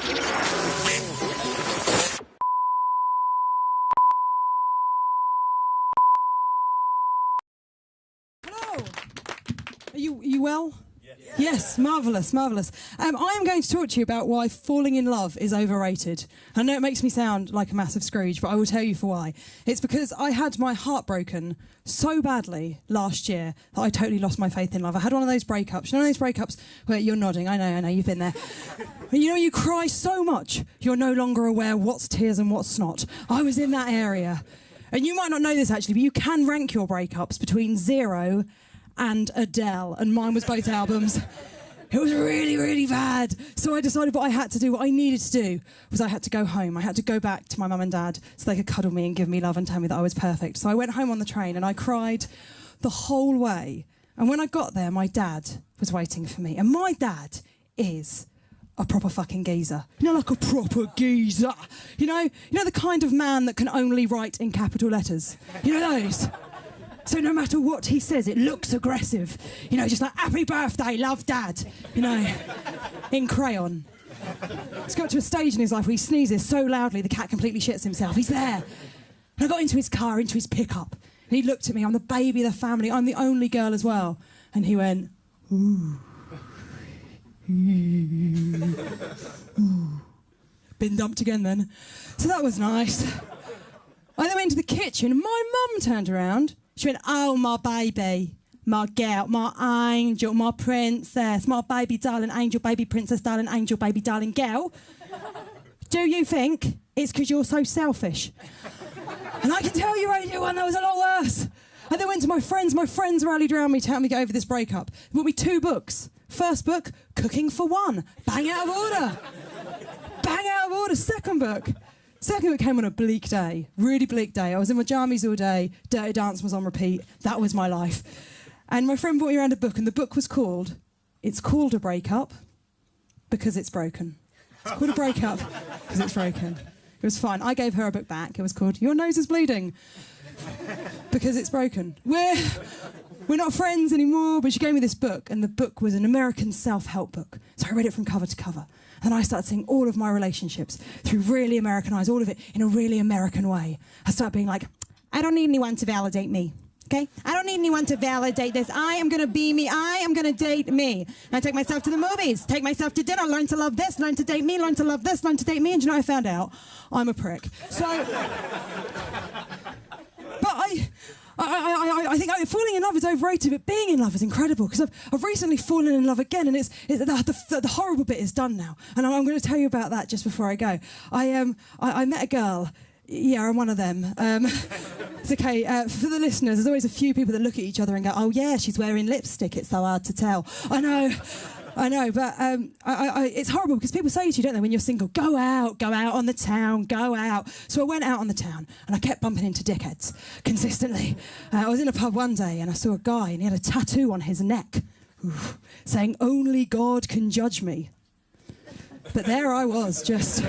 Hello. Are you well? Yes, marvellous, marvellous. I am going to talk to you about why falling in love is overrated. I know it makes me sound like a massive Scrooge, but I will tell you for why. It's because I had my heart broken so badly last year that I totally lost my faith in love. I had one of those breakups. You know those breakups where you're nodding? I know, you've been there. You know, you cry so much, you're no longer aware what's tears and what's snot. I was in that area. And you might not know this actually, but you can rank your breakups between 0 and Adele, and mine was both albums. It was really, really bad. So I decided what I had to do, what I needed to do, was I had to go home. I had to go back to my mum and dad so they could cuddle me and give me love and tell me that I was perfect. So I went home on the train and I cried the whole way. And when I got there, my dad was waiting for me. And my dad is a proper fucking geezer. You know, like a proper geezer. You know the kind of man that can only write in capital letters. You know those? So no matter what he says, it looks aggressive. You know, just like, happy birthday, love, Dad. You know, in crayon. He's got to a stage in his life where he sneezes so loudly the cat completely shits himself. He's there. And I got into his car, into his pickup, and he looked at me. I'm the baby of the family. I'm the only girl as well. And he went, ooh. Ooh. Been dumped again then. So that was nice. I then went into the kitchen, and my mum turned around. She went, oh, my baby, my girl, my angel, my princess, my baby darling angel, baby princess, darling angel, baby darling girl. Do you think it's because you're so selfish? And I can tell you, Radio 1, that was a lot worse. I then went to my friends. My friends rallied around me to help me get over this breakup. They bought me 2 books. First book, Cooking for One. Bang out of order. Bang out of order. Second book came on a bleak day, really bleak day. I was in my jammies all day, Dirty Dancing was on repeat. That was my life. And my friend brought me around a book, and the book was called, It's Called a Breakup Because It's Broken. It's called a breakup because it's broken. It was fine. I gave her a book back. It was called Your Nose is Bleeding Because It's Broken. We're not friends anymore, but she gave me this book, and the book was an American self-help book. So I read it from cover to cover. And I started seeing all of my relationships through really American eyes, all of it in a really American way. I started being like, I don't need anyone to validate me, okay? I don't need anyone to validate this. I am going to be me. I am going to date me. And I take myself to the movies, take myself to dinner, learn to love this, learn to date me, learn to love this, learn to date me. And you know what I found out? I'm a prick. So, but I think falling in love is overrated, but being in love is incredible, because I've recently fallen in love again, and the horrible bit is done now, and I'm going to tell you about that just before I go. I met a girl. Yeah, I'm one of them. It's okay. For the listeners, there's always a few people that look at each other and go, oh yeah, she's wearing lipstick, it's so hard to tell. I know, but it's horrible because people say to you, don't they, when you're single, go out on the town, go out. So I went out on the town and I kept bumping into dickheads consistently. I was in a pub one day and I saw a guy and he had a tattoo on his neck saying, only God can judge me. But there I was, just...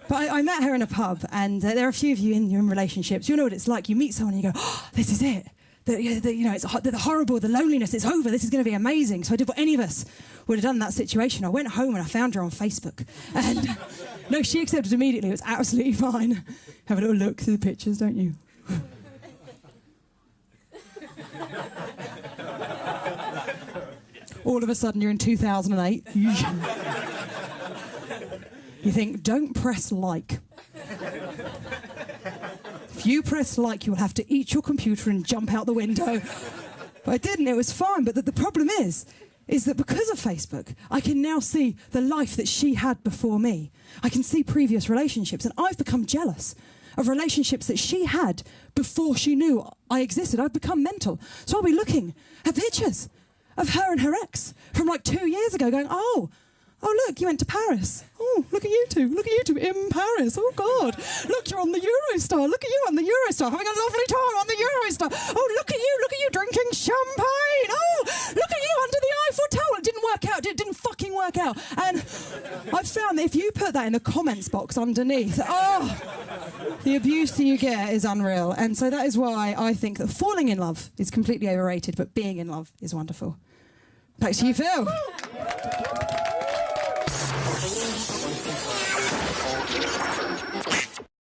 But I met her in a pub, and there are a few of you in relationships. You know what it's like. You meet someone and you go, oh, this is it. It's the horrible, the loneliness, it's over, this is going to be amazing. So I did what any of us would have done in that situation. I went home and I found her on Facebook. And no, she accepted immediately. It was absolutely fine. Have a little look through the pictures, don't you? All of a sudden you're in 2008. You think, don't press like. If you press like, you'll have to eat your computer and jump out the window. But I didn't, it was fine. But the problem is that because of Facebook, I can now see the life that she had before me. I can see previous relationships, and I've become jealous of relationships that she had before she knew I existed. I've become mental. So I'll be looking at pictures of her and her ex from like 2 years ago going, oh, look, you went to Paris. Oh, look at you two in Paris. Oh, God. Look, you're on the Eurostar. Look at you on the Eurostar, having a lovely time on the Eurostar. Oh, look at you drinking champagne. Oh, look at you under the Eiffel Tower. It didn't work out. It didn't fucking work out. And I've found that if you put that in the comments box underneath, the abuse that you get is unreal. And so that is why I think that falling in love is completely overrated, but being in love is wonderful. Back to you, Phil. Thank you.